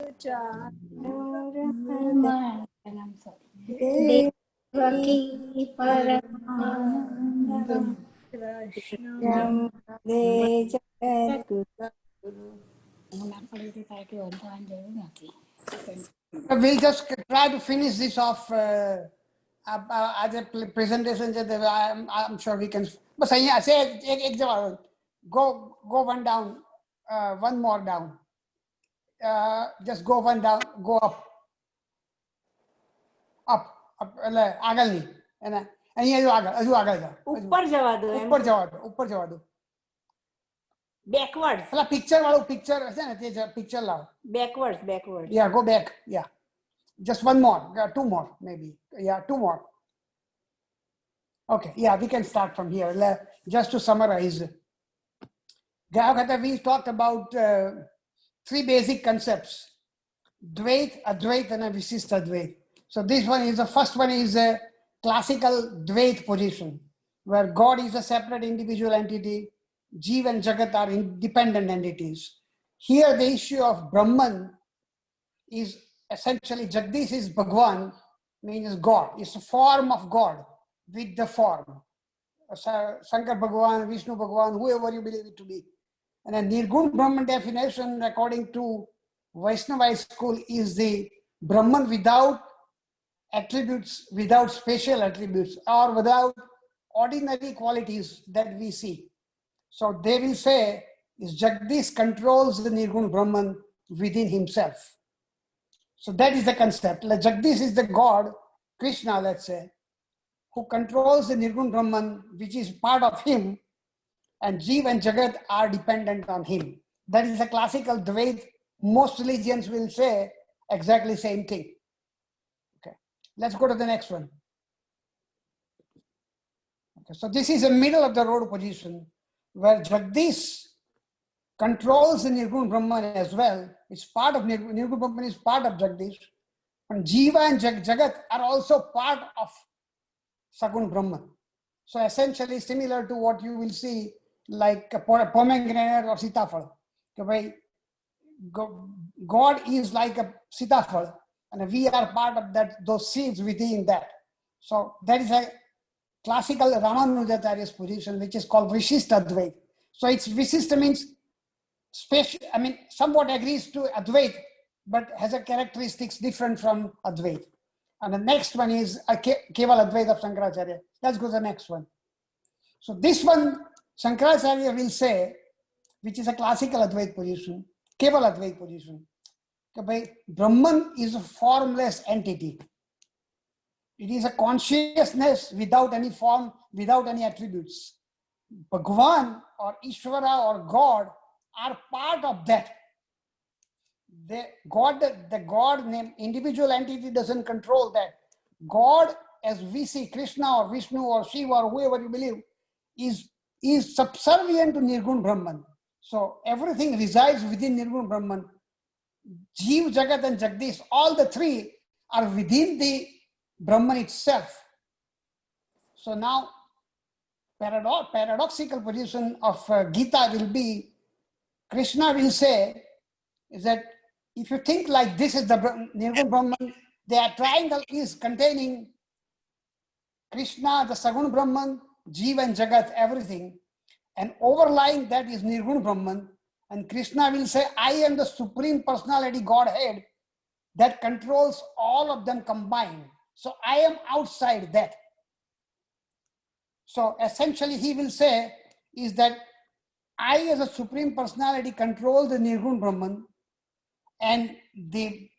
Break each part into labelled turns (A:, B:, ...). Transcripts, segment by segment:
A: देवकी परमानंदं कृष्णं वन्दे जगद्गुरुं.
B: We'll just try to finish this off as a presentation. I'm sure we can. But say go one down, one more down. Just go one down, go up. આગળ નહીં એને અહીંયા હજુ આગળ જાઓ,
A: ઉપર જવા દો,
B: ઉપર જવા દો.
A: બેકવર્ડ,
B: પેલા પિક્ચર વાળું પિક્ચર હશે ને તે પિક્ચર લાવો.
A: Backward.
B: Yeah, go back. Yeah, just one more, two more maybe. Yeah, two more. Okay, yeah, we can start from here. Just to summarize, we talked about three basic concepts: Dvait, Advait, and Visishta Dvait. So this one is, the first one is a classical Dvait position, where God is a separate individual entity, Jeev and Jagat are independent entities. Here the issue of Brahman is essentially, Jagdish is Bhagwan, means God. It's a form of God with the form. Shankar Bhagwan, Vishnu Bhagwan, whoever you believe it to be. And a Nirgun Brahman definition, according to Vaishnavite school, is the Brahman without attributes, without special attributes, or without ordinary qualities that we see. So they will say, is Jagdish controls the Nirgun Brahman within himself. So that is the concept. Like Jagdish is the God, Krishna, let's say, who controls the Nirgun Brahman, which is part of him, and Jeev and Jagat are dependent on him. That is a classical Dvait. Most religions will say exactly same thing. Okay, let's go to the next one. Okay, so this is a middle of the road position, where Jagdish controls the Nirgun Brahman as well. It's part of Nirgun Brahman is part of Jagdish, and Jiva and Jagat are also part of Sagun Brahman. So essentially similar to what you will see like a pomegranate or sitafal. God is like a sitafal, and we are part of that, those seeds within that. So that is a classical Ramanujacharya's position, which is called Vishishta Advait. So it's Vishishta means special, I mean, somewhat agrees to Advait, but has a characteristics different from Advait. And the next one is a Keval Advait of Shankaracharya. Let's go to the next one. So this one, Shankaracharya will say, which is a classical Advait position, Keval Advait position, Brahman is a formless entity. It is a consciousness without any form, without any attributes. Bhagwan or Ishvara or God are part of that. The God name, individual entity doesn't control that. God, as we see Krishna or Vishnu or Shiva or whoever you believe, is subservient to Nirgun Brahman. So everything resides within Nirgun Brahman. Jeev, Jagat and Jagdish, all the three are within the Brahman itself. So now paradoxical position of Gita will be, Krishna will say is that if you think like this is the Nirgun Brahman, the triangle is containing Krishna, the Sagun Brahman, Jeev and Jagat, everything, and overlying that is Nirgun Brahman, and Krishna will say, I am the Supreme Personality Godhead that controls all of them combined. So I am outside that. So essentially he will say is that I as a Supreme Personality control the Nirgun Brahman, and the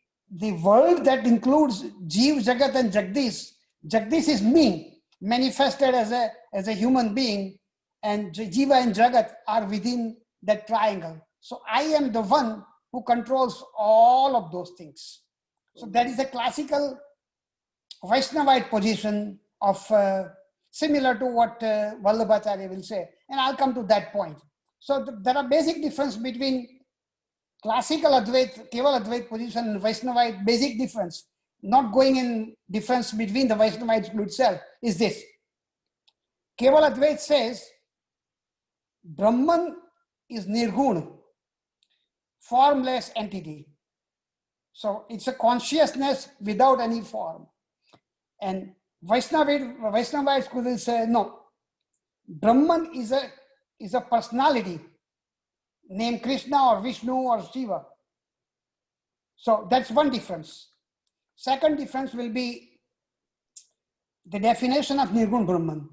B: world that includes Jeev, Jagat and Jagdish is me, manifested as a human being, and Jiva and Jagat are within that triangle. So I am the one who controls all of those things. So that is a classical Vaishnavite position of similar to what Vallabhacharya will say, and I'll come to that point. So there are basic difference between classical Advait, Keval Advait position and Vaishnavite. Basic difference, not going in difference between the Vaishnavite school itself, is this. Keval Advait says Brahman is Nirgun, formless entity. So it's a consciousness without any form. And Vaishnava school will say, no, Brahman is a personality named Krishna or Vishnu or Shiva. So that's one difference. Second difference will be the definition of Nirgun Brahman.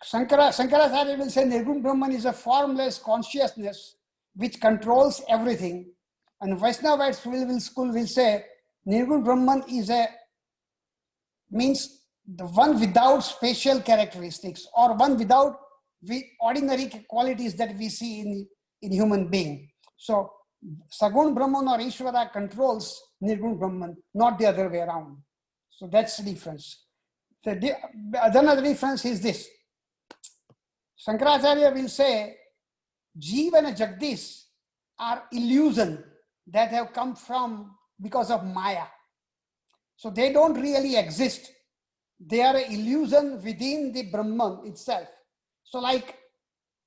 B: Shankaracharya will say Nirgun Brahman is a formless consciousness which controls everything. And Vaishnava school will say Nirgun Brahman means the one without spatial characteristics or one without ordinary qualities that we see in human being. So Sagun Brahman or Ishvara controls Nirgun Brahman, not the other way around. So that's the difference. Another difference is this. Shankaracharya will say Jeev and Jagdish are illusion that have come from because of Maya. So they don't really exist. They are an illusion within the Brahman itself. So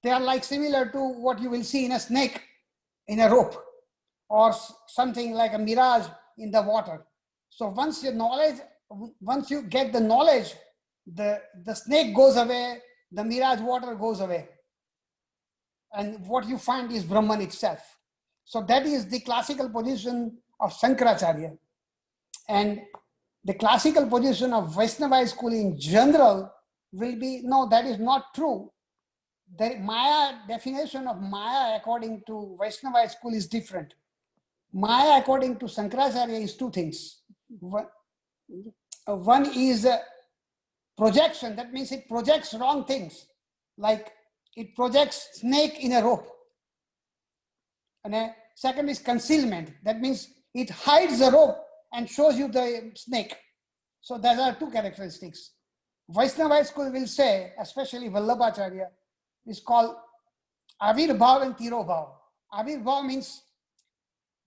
B: they are like similar to what you will see in a snake in a rope or something like a mirage in the water. So once you get the knowledge, the snake goes away, the mirage water goes away. And what you find is Brahman itself. So that is the classical position of Shankaracharya. And the classical position of Vaishnava school in general will be, no, that is not true. The Maya definition of Maya according to Vaishnava school is different. Maya according to Shankaracharya is two things. One is projection, that means it projects wrong things. Like it projects snake in a rope. And second is concealment, that means it hides the rope and shows you the snake. So there are two characteristics. Vaishnava school will say, especially Vallabhacharya, is called Avirbhav and Tirobhav. Avirbhav means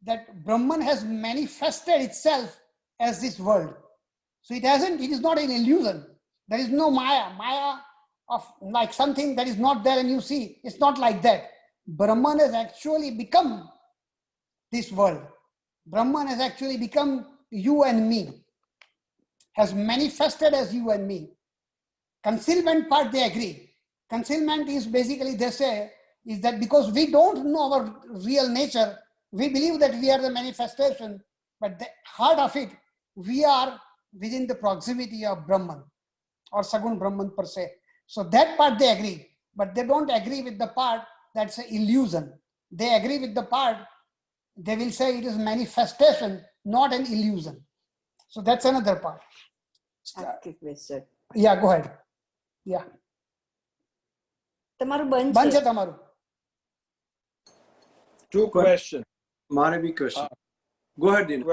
B: that Brahman has manifested itself as this world. So it is not an illusion. There is no Maya of like something that is not there and you see. It's not like that. Brahman has actually become this world. Brahman has actually become you and me, has manifested as you and me. Concealment part, they agree. Concealment is basically, they say, is that because we don't know our real nature, we believe that we are the manifestation, but the heart of it, we are within the proximity of Brahman or Sagun Brahman per se. So that part they agree, but they don't agree with the part that's an illusion. They agree with the part, they will say it is manifestation, not an illusion. So that's another part.
A: Ask a question.
B: Yeah, go ahead. Yeah.
A: તમારું બંધ
B: બંધ
A: છે
B: છે તમારું.
C: Two questions.
D: મારે બી question. Go ahead, Dino.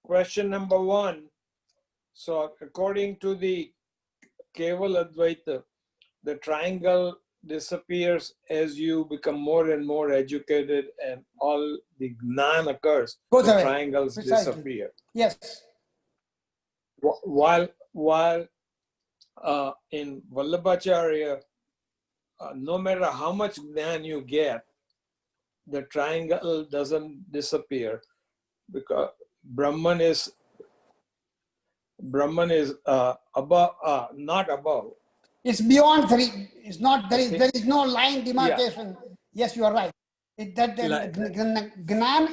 C: Question number one. So according to the Keval Advaita, the triangle disappears as you become more and more educated and all the gnan occurs.
B: Goes
C: the
B: away.
C: triangles
B: Precisely.
C: disappear.
B: Yes.
C: While in Vallabhacharya, no matter how much gnan you get, the triangle doesn't disappear because Brahman is above, not above.
B: It's beyond three. It's not, there is no line demarcation. Yeah. Yes, you are right. Gnan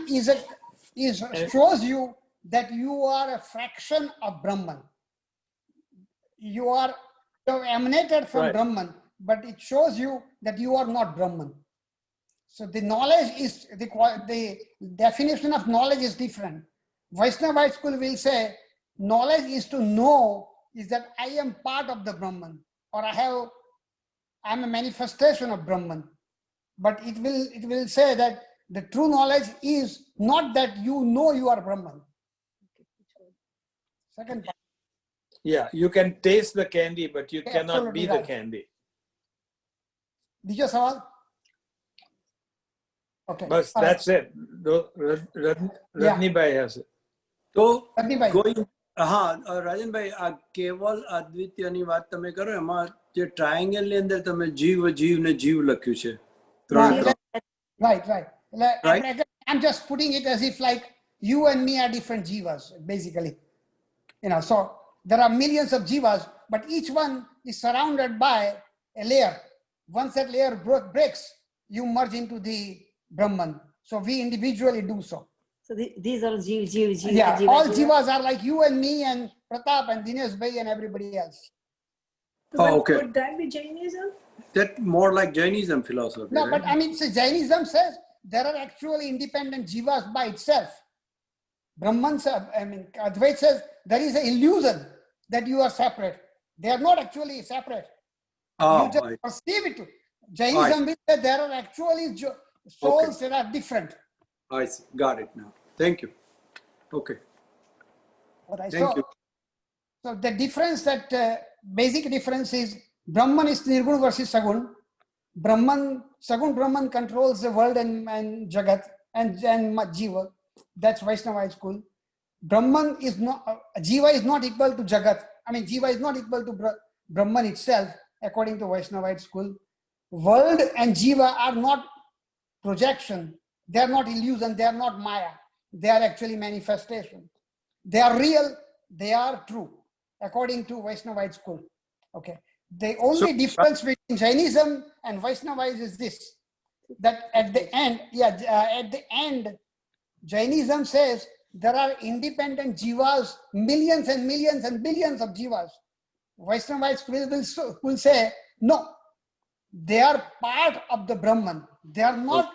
B: shows you that you are a fraction of Brahman. You have emanated from
C: Right.
B: Brahman, but it shows you that you are not Brahman. So the knowledge is, the definition of knowledge is different. Vaishnava school will say, knowledge is to know is that I am part of the Brahman, or I'm a manifestation of Brahman. But it will say that the true knowledge is not that you know you are Brahman. Second part.
C: Yeah, you can taste the candy, but you
B: Yeah,
C: cannot be
B: absolutely
C: the
B: right.
C: candy.
B: બીજો સવાલ? Okay.
C: But
B: all right.
C: that's it. Rajni Bhai has it.
D: તો
B: Rajnibhai.
D: going, હા રાજનભાઈ, આ કેવલ અદ્વિતીયની વાત તમે કરો, એમાં જે ટ્રાયેંગલ ની અંદર તમે જીવ ને જીવ લખ્યું છે.
B: Right. એટલે
D: Right.
B: આપણે I'm just putting it as if like you and me are different jivas, basically. So there are millions of jivas, but each one is surrounded by a layer. Once that layer breaks, you merge into the Brahman. So we individually do so.
A: So these are jiva.
B: Yeah, all jivas are like you and me and Pratap and Dinesh Bhai and everybody else.
D: Oh, okay.
E: Would that be Jainism?
D: That more like Jainism philosophy.
B: No,
D: right?
B: but I mean, so Jainism says there are actually independent jivas by itself. Brahman, Advaita says there is an illusion that you are separate. They are not actually separate.
D: Oh,
B: You just perceive it. Jainism will say there are actually souls that are different.
D: I see. Got it now. Thank you. Okay.
B: Thank you. So the difference, that basic difference is Brahman is Nirgun versus Sagun. Sagun Brahman controls the world and Jagat and Jiva. That's Vaishnavite school. Brahman is not, Jiva is not equal to Jagat. I mean, Jiva is not equal to Brahman itself, according to Vaishnavite school. World and Jiva are not projection. They are not illusion. They are not Maya. They are actually manifestation. They are real. They are true, according to Vaishnavite school. Okay. The only difference between Jainism and Vaishnavite is this, that at the end, Jainism says there are independent jivas, millions and millions and billions of jivas. Vaishnavite school will say, no, they are part of the Brahman. They are not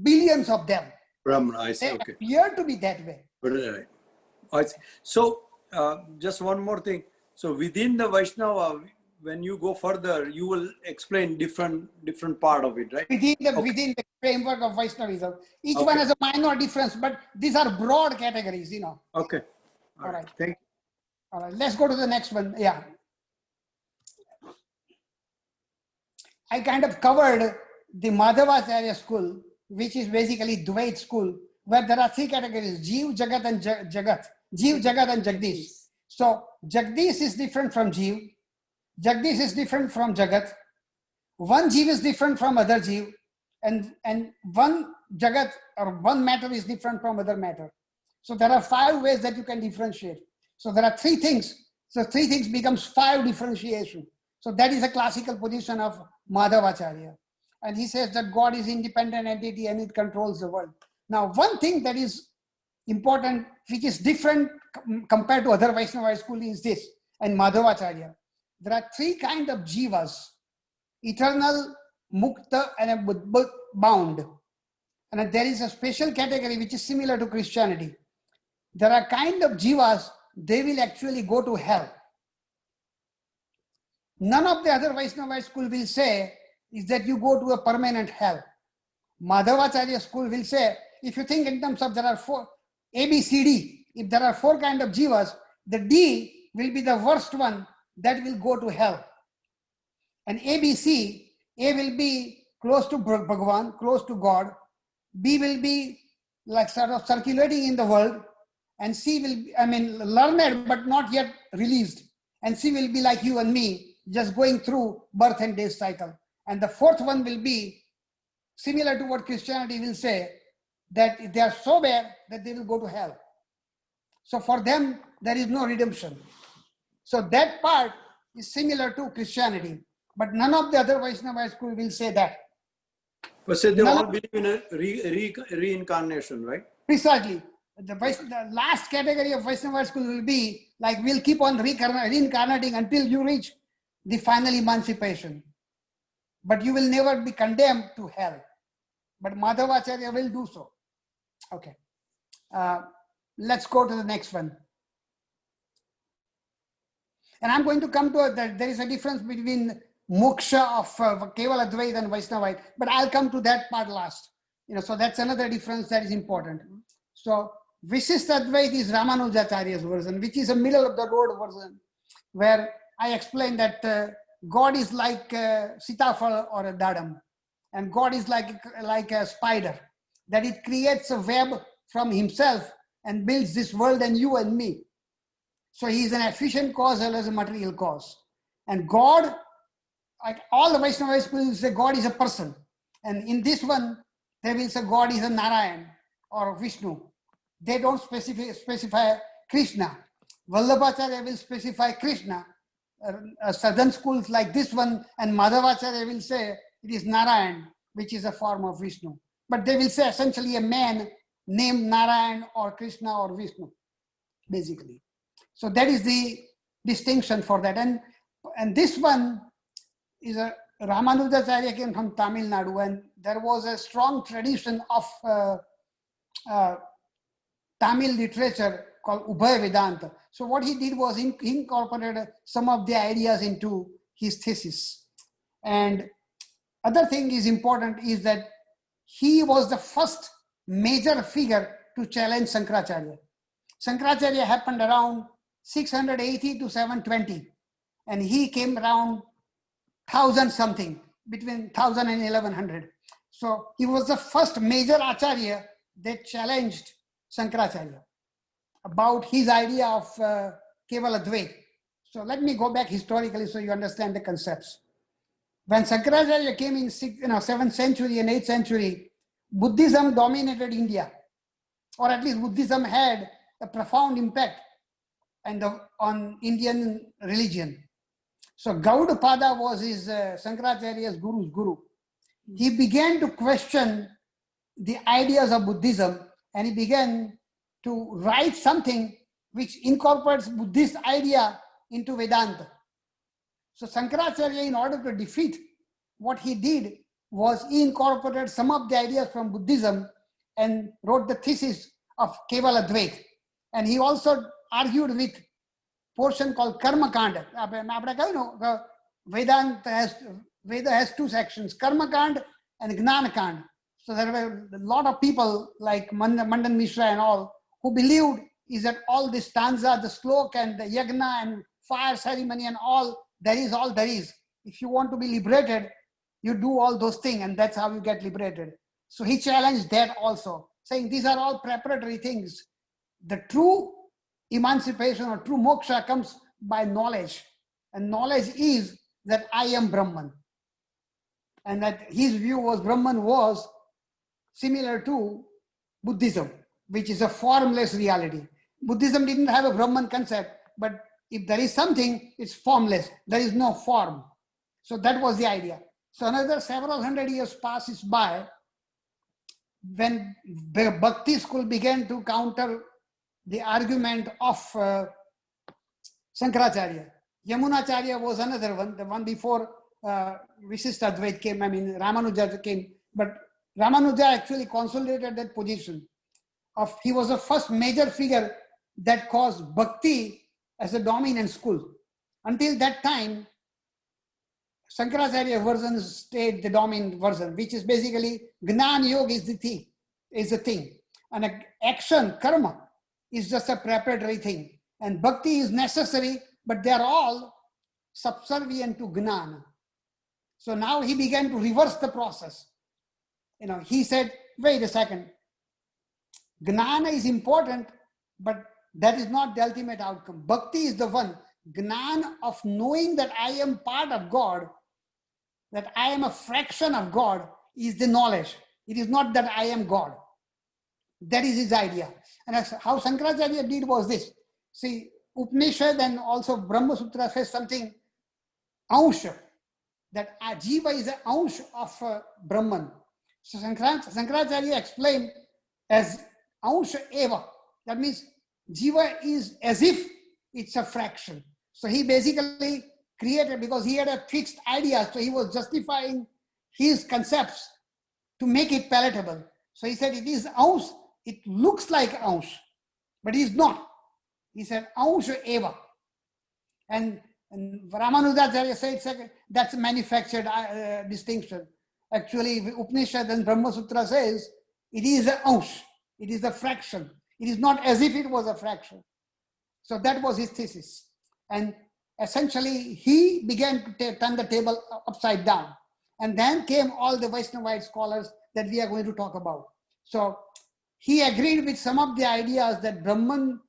B: billions of them.
D: Brahman, I see.
B: They
D: Okay.
B: appear to be that way.
D: Right. I see. So, just one more thing. So, within the Vaishnava, when you go further, you will explain different part of it, right?
B: Within the framework of Vaishnavism. Each one has a minor difference, but these are broad categories,
D: Okay.
B: All right.
D: Thank you.
B: All right. Let's go to the next one. Yeah. I kind of covered the Madhavacharya school, which is basically Dvait school, where there are three categories: Jeev, Jagat, and Jagat. Jeev, Jagat, and Jagdish. So Jagdish is different from Jeev. Jagdish is different from Jagat. One Jeev is different from other Jeev, and one Jagat or one matter is different from other matter. So there are 5 ways that you can differentiate. So there are 3 things. So 3 things becomes 5 differentiation. So that is a classical position of Madhavacharya. And he says that God is independent entity and it controls the world. Now, one thing that is important, which is different compared to other Vaishnava school, is this, and Madhavacharya. There are 3 kinds of jivas: eternal, mukta, and bound. And there is a special category which is similar to Christianity. There are kind of jivas, they will actually go to hell. None of the other Vaishnava school will say is that you go to a permanent hell. Madhavacharya school will say, if you think in terms of there are 4, A, B, C, D, if there are 4 kinds of jivas, the D will be the worst one that will go to hell. And A, B, C, A will be close to Bhagavan, close to God. B will be like sort of circulating in the world. And C will be, learned but not yet released. And C will be like you and me, just going through birth and death cycle. And the 4th one will be similar to what Christianity will say, that they are so bad that they will go to hell. So for them, there is no redemption. So that part is similar to Christianity, but none of the other Vaishnava school will say that.
D: But say they all believe in a reincarnation, right?
B: Precisely. The last category of Vaishnava school will be like, we'll keep on reincarnating until you reach the final emancipation. But you will never be condemned to hell. But Madhavacharya will do so. Okay. Let's go to the next one. And I'm going to come to that there is a difference between moksha of Keval Advait and Vaishnavite, but I'll come to that part last. So that's another difference that is important. So Vishisht Advait is Ramanujacharya's version, which is a middle of the road version, where I explain that God is like a sitafal or a dadam, and God is like a spider, that it creates a web from himself and builds this world and you and me. So he is an efficient cause as well as a material cause. And God, like all the Vaishnava schools say God is a person. And in this one, they will say God is a Narayan. or Vishnu. They don't specify Krishna. Vallabhacharya will specify Krishna. Southern schools like this one and Madhavacharya will say it is Narayan, which is a form of Vishnu. But they will say essentially a man named Narayan or Krishna or Vishnu, basically. So that is the distinction for that. And this one is a Ramanujacharya came from Tamil Nadu, and there was a strong tradition of Tamil literature called Ubhaya Vedanta. So what he did was he incorporated some of the ideas into his thesis. And other thing is important is that he was the first major figure to challenge Shankaracharya. Shankaracharya happened around 680 to 720, and he came around 1000 something, between 1000 and 1100. So he was the first major Acharya that challenged Shankaracharya about his idea of Kevala Dvaita. So let me go back historically so you understand the concepts. When Shankaracharya came in 7th century and 8th century, Buddhism dominated India, or at least Buddhism had a profound impact on Indian religion. So Gaudapada was his Shankaracharya's guru's guru. He began to question the ideas of Buddhism, and he began to write something which incorporates Buddhist idea into Vedanta. So Shankaracharya, in order to defeat, what he did was he incorporated some of the ideas from Buddhism and wrote the thesis of Kevala Dvaita. And he also argued with portion called Karma Kanda. Veda has two sections, Karma Kanda and Gnana Kanda. So there were a lot of people like Mandan Mishra and all who believed is that all this stanza, the slok and the yagna and fire ceremony and all there is. If you want to be liberated, you do all those things and that's how you get liberated. So he challenged that also, saying these are all preparatory things. The true emancipation or true moksha comes by knowledge. And knowledge is that I am Brahman. And that his view was Brahman was similar to Buddhism, which is a formless reality. Buddhism didn't have a Brahman concept, but if there is something, it's formless. There is no form. So that was the idea. So another several hundred years passes by when the Bhakti school began to counter the argument of Shankaracharya. Yamunacharya was another one, the one before Vishishtadvaita came, Ramanuja came. But Ramanuja actually consolidated that position. He was the first major figure that caused Bhakti as a dominant school. Until that time, Shankaracharya version stayed the dominant version, which is basically Gnana Yoga is the thing. And action, karma, is just a preparatory thing. And Bhakti is necessary, but they are all subservient to Gnana. So now he began to reverse the process. He said, wait a second. Gnana is important, but that is not the ultimate outcome. Bhakti is the one. Gnana of knowing that I am part of God, that I am a fraction of God, is the knowledge. It is not that I am God. That is his idea. And how Shankaracharya did was this. See, Upanishad and also Brahma Sutra says something, Ansha, that Jiva is an Ansha of Brahman. So Shankaracharya explained as Ansha Eva. That means Jiva is as if it's a fraction. So he basically created, because he had a fixed idea, so he was justifying his concepts to make it palatable. So he said it is Ansha, it looks like Ansha, but it is not. He said Ansha Eva. And Ramanujacharya said that's a manufactured distinction. Actually, Upanishad and Brahma Sutra says it is an Ansha, it is a fraction. It is not as if it was a fraction. So that was his thesis. And essentially, he began to turn the table upside down. And then came all the Vaishnavite scholars that we are going to talk about. So he agreed with some of the ideas that Brahman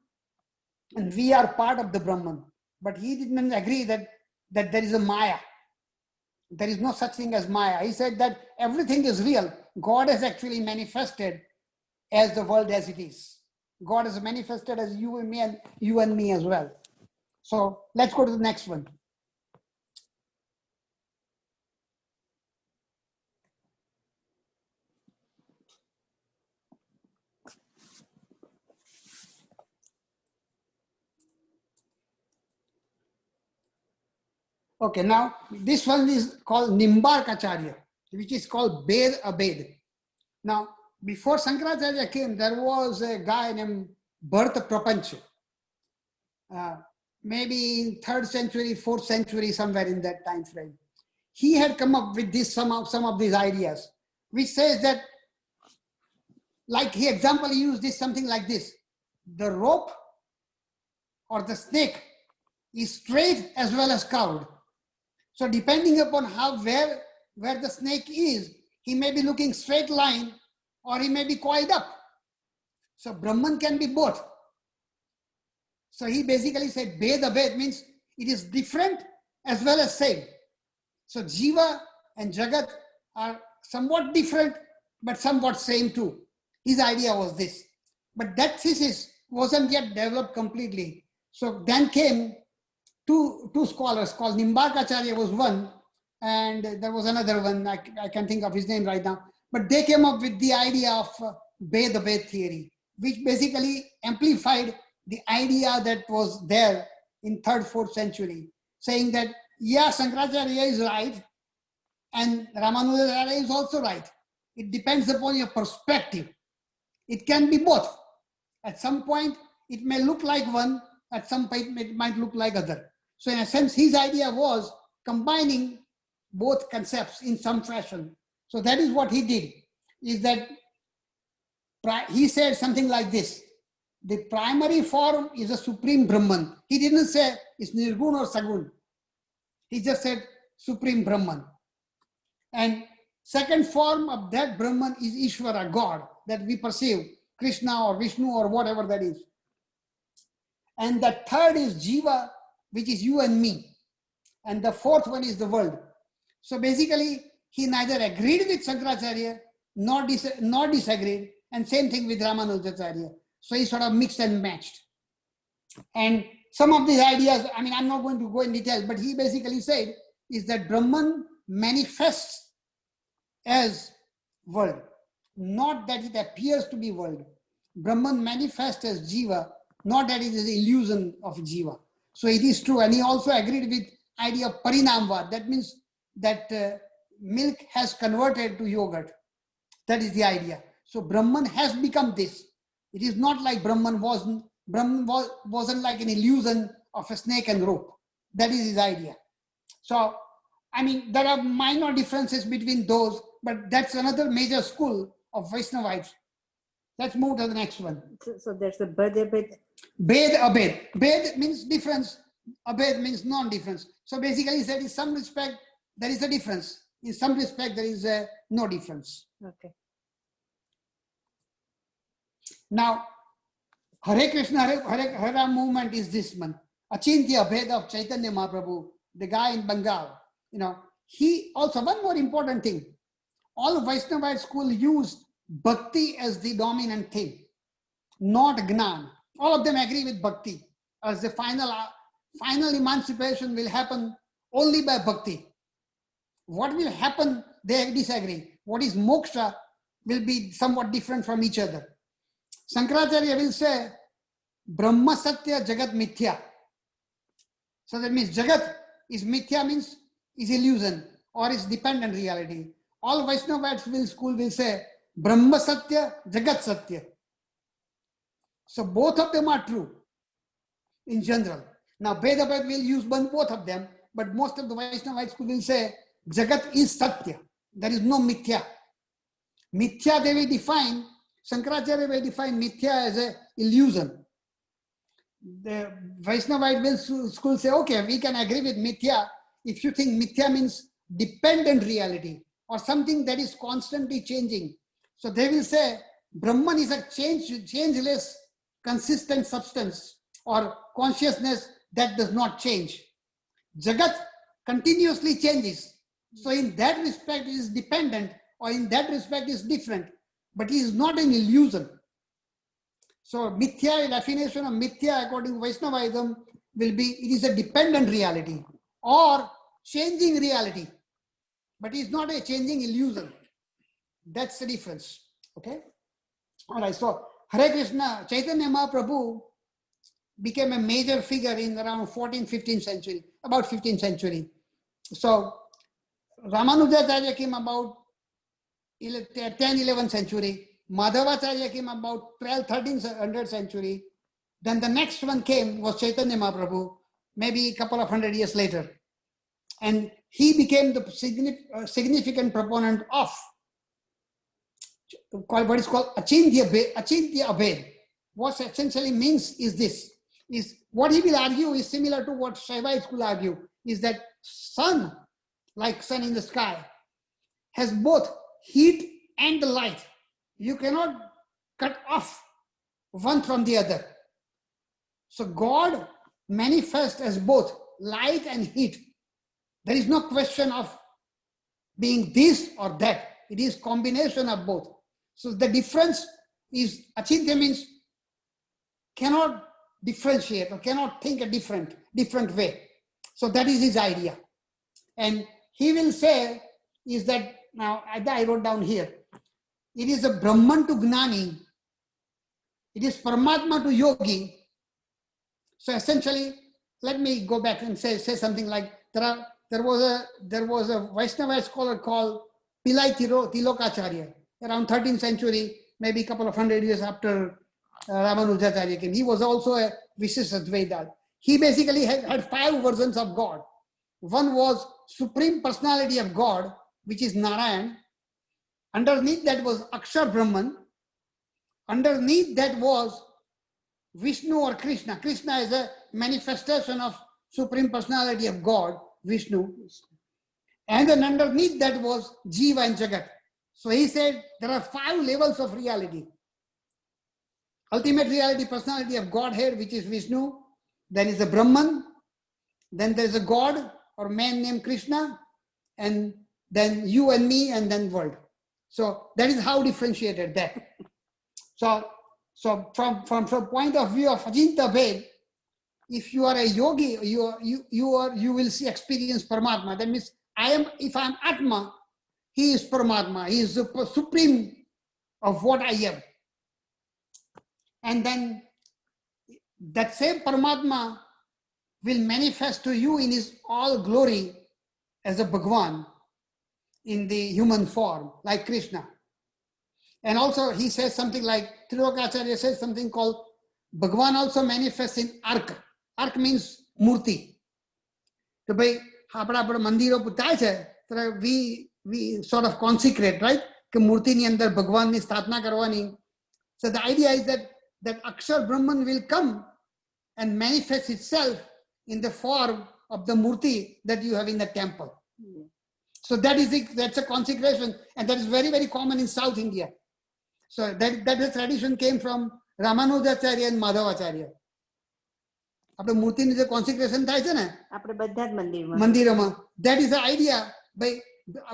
B: and we are part of the Brahman. But he didn't agree that there is a Maya. There is no such thing as Maya. He said that everything is real. God has actually manifested as the world as it is. God is manifested as you and me, and you and me as well. So let's go to the next one. Okay, now this one is called Nimbarkacharya, which is called Ved Abed. Now, before Shankaracharya came, there was a guy named Bharata Prapancha. Maybe in 3rd century, 4th century, somewhere in that time frame. He had come up with this, some of these ideas, which says that, like he example, he used this something like this: the rope or the snake is straight as well as curved. So depending upon where the snake is, he may be looking straight line or he may be coiled up. So Brahman can be both. So he basically said Ved Abed means it is different as well as same. So Jiva and Jagat are somewhat different but somewhat same too. His idea was this. But that thesis wasn't yet developed completely. So then came two scholars called Nimbarkacharya was one, and there was another one, I can't think of his name right now. But they came up with the idea of Ved Abed theory, which basically amplified the idea that was there in 3rd, 4th century, saying that, yeah, Shankaracharya is right and Ramanujacharya is also right. It depends upon your perspective. It can be both. At some point, it may look like one, at some point, it might look like other. So in a sense, his idea was combining both concepts in some fashion. So that is what he did, is that he said something like this: the primary form is a supreme Brahman. He didn't say it's Nirgun or Sagun. He just said supreme Brahman. And second form of that Brahman is Ishvara, God, that we perceive, Krishna or Vishnu or whatever that is. And the third is Jiva, which is you and me. And the fourth one is the world. So basically, he neither agreed with Shankaracharya nor disagreed, and same thing with Ramanujacharya. So he sort of mixed and matched. And some of these ideas, I mean, I'm not going to go in detail, but he basically said is that Brahman manifests as world, not that it appears to be world. Brahman manifests as Jiva, not that it is an illusion of Jiva. So it is true. And he also agreed with idea of Parinamvad. That means that milk has converted to yogurt. That is the idea. So Brahman has become this. It is not like Brahman wasn't like an illusion of a snake and rope. That is his idea. So, I mean, there are minor differences between those, but that's another major school of Vaishnavites. Let's move to the next one.
A: So there's the Ved Abed.
B: Ved Abed. Ved means difference. Abed means non-difference. So basically he said in some respect there is a difference. In some respect there is no difference.
A: Okay.
B: Now, Hare Krishna, Hare Ram movement is this one. Achintya Abhed of Chaitanya Mahaprabhu, the guy in Bengal. You know, he also, one more important thing. All Vaishnavite school use bhakti as the dominant thing, not Gnan. All of them agree with bhakti as the final emancipation will happen only by bhakti. What will happen, they disagree. What is moksha will be somewhat different from each other. Shankaracharya will say, Brahma Satya Jagat Mithya. So that means Jagat is Mithya, means is illusion or is dependent reality. All Vaishnavite school will say, Brahma Satya Jagat Satya. So both of them are true in general. Now Vedabad will use both of them, but most of the Vaishnavite school will say, Jagat is Satya. There is no Mithya. Mithya they will define, Shankaracharya will define Mithya as an illusion. The Vaishnavite school say, okay, we can agree with Mithya if you think Mithya means dependent reality or something that is constantly changing. So they will say Brahman is a changeless, consistent substance or consciousness that does not change. Jagat continuously changes. So in that respect it is dependent, or in that respect it is different, but it is not an illusion. So mithya, definition of mithya according to Vaishnavism will be, it is a dependent reality or changing reality, but it's not a changing illusion. That's the difference. Okay. All right. So Hare Krishna, Chaitanya Mahaprabhu became a major figure in around 14th, 15th century, about 15th century. So Ramanujacharya came about 10, 11th century. Madhavacharya came about 12, 1300 century. Then the next one came was Chaitanya Mahaprabhu, maybe a couple of hundred years later. And he became the significant proponent of what is called Achintya Abhed. What essentially means is this, is what he will argue is similar to what Shaivites will argue, is that sun, like sun in the sky, has both heat and the light. You cannot cut off one from the other. So God manifests as both light and heat. There is no question of being this or that. It is combination of both. So the difference is, Achintya means cannot differentiate or cannot think a different way. So that is his idea. And he will say is that, now I wrote down here, it is a Brahman to Gnani, it is Paramatma to Yogi. So essentially, let me go back and say something like, there was a Vaishnava scholar called Pillai Tilokacharya, around 13th century, maybe a couple of hundred years after Ramanujacharya came. He was also a Vishishtadvaita. He basically had 5 versions of God. One was Supreme Personality of God, which is Narayan. Underneath that was Akshar Brahman. Underneath that was Vishnu or Krishna. Krishna is a manifestation of Supreme Personality of God, Vishnu. And then underneath that was Jiva and Jagat. So he said there are 5 levels of reality. Ultimate reality, personality of Godhead, which is Vishnu. Then is a Brahman. Then there is a God or man named Krishna. And then you and me, and then world. So that is how differentiated that. So from point of view of Ajinta Ved, if you are a yogi, you will see experience Paramatma. That means if I am Atma, he is Paramatma. He is the supreme of what I am. And then that same Paramatma will manifest to you in his all glory as a Bhagwan in the human form, like Krishna. And also he says something like, Trilokacharya says something called, Bhagwan also manifests in Ark. Ark means Murti. So by apna mandiro putai che, we sort of consecrate, right? Ke Murti ni andar Bhagwan ni sthatna karwani. So the idea is that Akshar Brahman will come and manifest itself in the form of the Murti that you have in the temple. So that's a consecration, and that is very, very common in South India. So that tradition came from Ramanujacharya and Madhavacharya. Apne Murti ni je consecration થાય છે ને
A: આપણે બધા જ મંદિરમાં
B: મંદિરોમાં, that is the idea by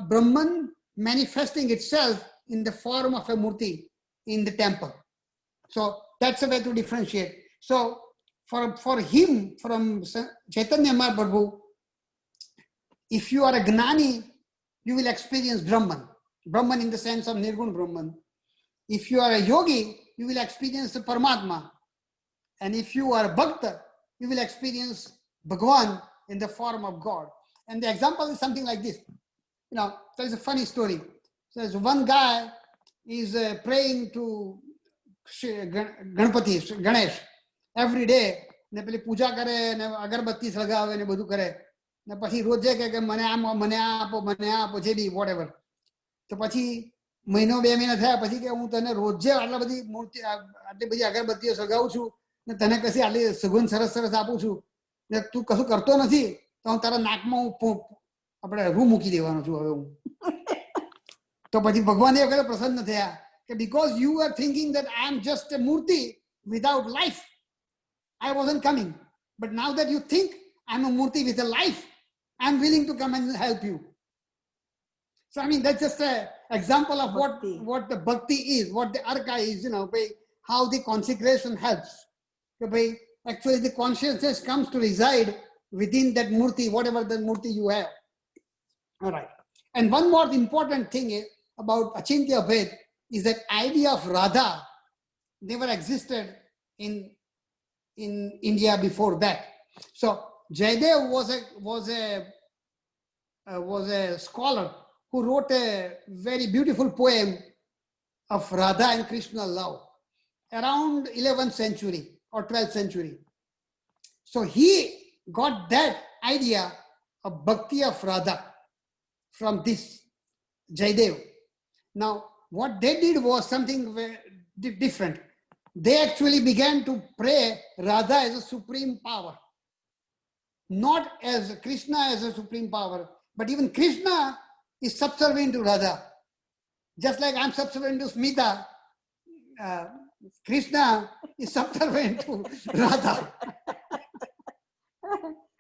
B: Brahman manifesting itself in the form of a Murti in the temple. So that's a way to differentiate. So for him, from Chaitanya Mahaprabhu, if you are a Gnani, you will experience Brahman. Brahman in the sense of Nirgun Brahman. If you are a yogi, you will experience the Paramatma. And if you are a Bhakta, you will experience Bhagwan in the form of God. And the example is something like this. You know, there's a funny story. There's one guy is praying to Ganpati, Ganesh, every day. Ne peli puja kare, ne agarbatti salgaave, ne બધું કરે. ને પછી રોજે કે મને આપો જે બી whatever. તો પછી મહિનો 2 મહિના થયા પછી કે હું તને રોજે આટલા બધી મૂર્તિ આટલી બધી અગરબત્તીઓ સળગાવું છું ને તને કશી આટલી સુગંધ સરસ આપું છું ને તું કશું કરતો નથી તો હું તારા નાકમાં આપણે રૂ મૂકી દેવાનો છું હવે હું. તો પછી ભગવાન એ વખતે પ્રસન્ન થયા કે because you are thinking that I am just a murti without life, I wasn't coming. But now that you think I'm a murti with a life, I'm willing to come and help you. So I mean, that's just an example of what the bhakti is, what the arka is, you know. how the consecration helps. Actually, the consciousness comes to reside within that murti, whatever the murti you have. All right. And one more important thing about Achintya Bhed is that idea of Radha never existed in India before that. So Jayadev was a scholar who wrote a very beautiful poem of Radha and Krishna love around 11th century or 12th century. So he got that idea of bhakti of Radha from this Jayadev. Now, what they did was something very different. They actually began to pray Radha as a supreme power, not as Krishna as a supreme power, but even Krishna is subservient to Radha. Just like I'm subservient to Smita, Krishna is subservient to Radha.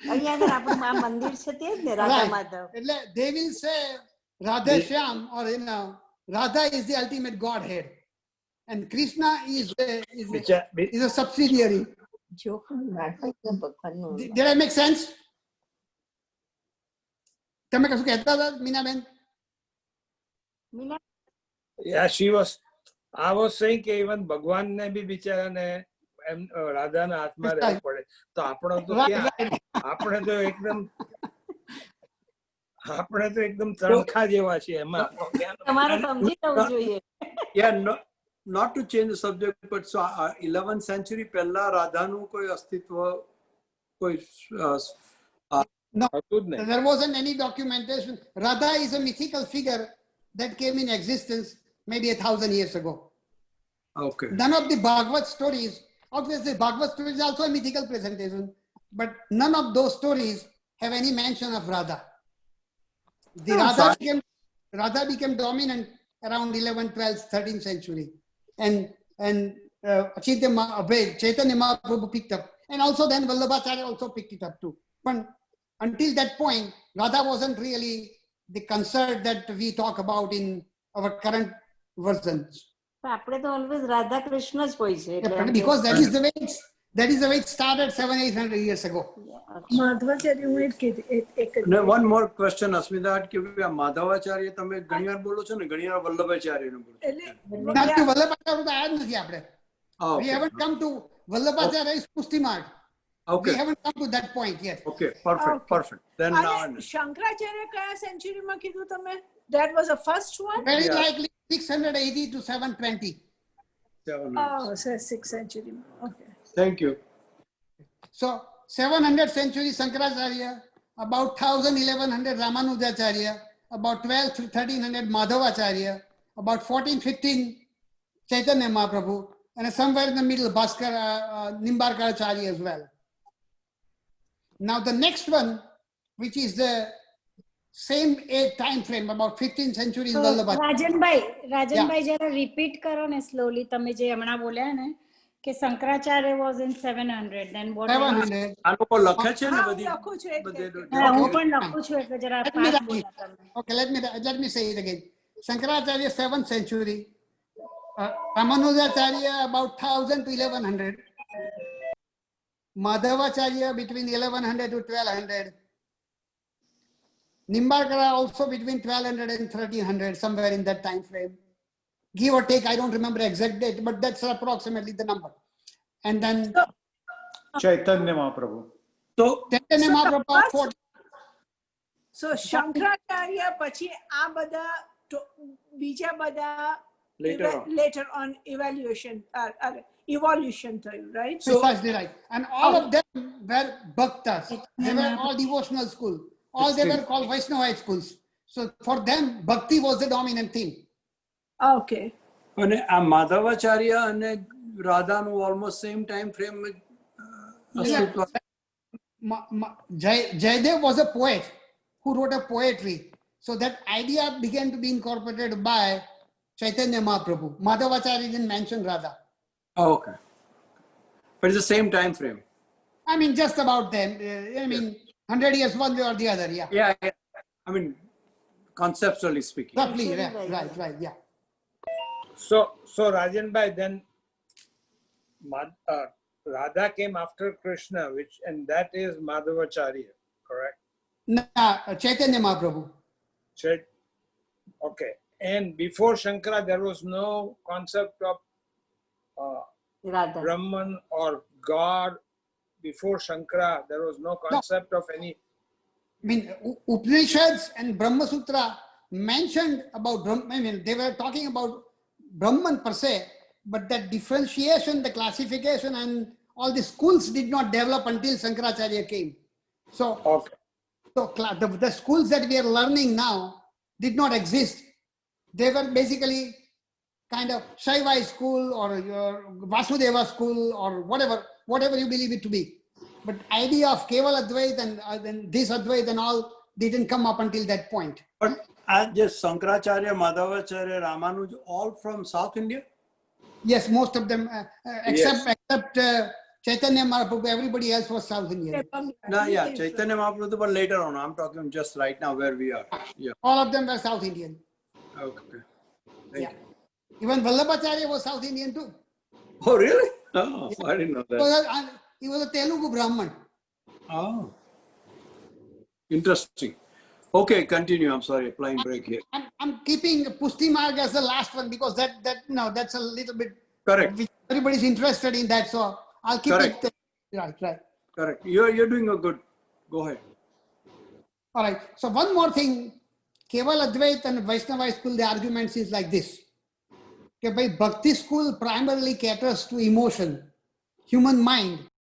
A: અહીંયા આગળ આપણું આ મંદિર છે તે જ ને રાધા માધવ.
B: એટલે they will say Radha Shyam, or Radha is the ultimate Godhead, and Krishna is a subsidiary. Did I make sense? તમે કશું કહેતા હતા Minaben?
C: Yeah, I was saying કે even ભગવાન ને બી બિચારાને એમ રાધાના હાથમાં રહેવું પડે તો આપણે તો એકદમ તણખા જેવા છે એમાં.
A: તમારે સમજી જવું જોઈએ.
D: Yeah, not to change the subject, but so 11th century પહેલા રાધાનું કોઈ અસ્તિત્વ કોઈ
B: No, there wasn't any documentation. Radha is a mythical figure that came in existence maybe 1,000 years ago.
D: Okay.
B: None of the Bhagavad stories, obviously Bhagavad stories is also a mythical presentation, but none of those stories have any mention of Radha. Radha became dominant around 11th, 12th, 13th century. And Chaitanya Mahaprabhu picked up. And also then Vallabhacharya also picked it up too. But until that point, Radha wasn't really the concert that we talk about in our current versions.
A: આપણે તો always Radha Krishna જ હોય છે.
B: Because that is the way it started 700-800 years ago.
D: One more question, Asmita, કે માધવાચાર્ય તમે ઘણીવાર બોલો છો ને, ઘણીવાર વલ્લભાચાર્યનું બોલો.
B: Not to Vallabhacharya તો આયા જ નથી આપણે. We haven't come to Vallabhacharya's Pustimart.
D: Okay.
B: We haven't come to that point yet.
D: Okay, perfect. Then now
E: Shankaracharya કયા સેન્ચુરીમાં કીધું તમે? That was the first one?
B: Very likely 680 to 720.
E: Oh, so 6th century. Okay.
D: Thank you.
B: So 700th century Shankaracharya, about 1100 Ramanujacharya, about 1300 Madhavacharya, about 1415 Chaitanya Mahaprabhu, and somewhere in the middle Nimbarkaracharya as well. Now the next one, which is the same time frame, about 15th century in Vallabhacharya.
F: રાજનભાઈ જરા repeat કરો ને slowly, તમે જે હમણાં બોલ્યા ને કે Shankaracharya was in 700, then what?
B: 700.
D: આ લોકો લખે છે ને બધી.
F: હું પણ લખું છું એટલે જરા ફાસ્ટ બોલો તમે.
B: Okay, let me say it again. Shankaracharya 7th century, Ramanujacharya about 1000 to 1100, Madhavacharya between 1100 to 1200, Nimbarkara also between 1200 and 1300, somewhere in that time frame. Give or take, I don't remember exact date, but that's approximately the number. And then
G: Chaitanya Mahaprabhu.
B: So Chaitanya Mahaprabhu.
E: So Shankaracharya પછી આ બધા બીજા બધા later on evolution થયું, right?
B: Precisely right. And all of them were bhaktas. They were all devotional school. All they were called Vaishnavite schools. So for them, bhakti was the dominant theme.
E: Okay.
D: અને આ માધવાચાર્ય અને રાધાનું almost same time frame અસ્તિત્વ.
B: Jayadev was a poet who wrote a poetry. So that idea began to be incorporated by Chaitanya Mahaprabhu. Madhavacharya didn't mention Radha.
D: Oh, okay. But it's the same time frame.
B: I mean, just about them. 100 years one way or the other, yeah.
D: Yeah. I mean, conceptually speaking.
B: Roughly, right, yeah.
C: So Rajan bhai, then Radha came after Krishna, and that is Madhavacharya, correct?
B: Chaitanya Mahaprabhu.
C: Chait- Okay. And before Shankara, there was no concept of
A: Radha.
C: Brahman or God. Before Shankara, there was no concept of any.
B: I mean, Upanishads and Brahma Sutra mentioned about Brahman. I mean, they were talking about Brahman per se, but that differentiation, the classification, and all the schools did not develop until Shankaracharya came. So,
C: Okay.
B: the schools that we are learning now did not exist. They were basically kind of Shaiva school or your Vasudeva school or whatever you believe it to be. But idea of Keval Advait and this Advait and all didn't come up until that point.
D: But just Sankaracharya, Madhavacharya, Ramanuj, all from South India?
B: Yes, most of them, except Chaitanya Mahaprabhu, everybody else was South Indian.
D: No, yeah, Chaitanya Mahaprabhu, but later on. I'm talking just right now where we are. Yeah.
B: All of them were South Indian.
D: Okay.
B: Yeah. Even Vallabhacharya was South Indian too.
D: Oh, really? Oh, I didn't know that.
B: He was a Telugu Brahman.
D: Oh, interesting. Okay, continue. I'm sorry, applying break here.
B: I'm keeping Pushti Marg as the last one because that's a little bit
D: Correct.
B: everybody's interested in that, so I'll keep
D: Correct.
B: it. Right.
D: Correct. You're doing a good. Go ahead.
B: All right. So one more thing, Keval Advait and Vaishnava school, the arguments is like this. Okay, by Bhakti school primarily caters to emotion, human mind.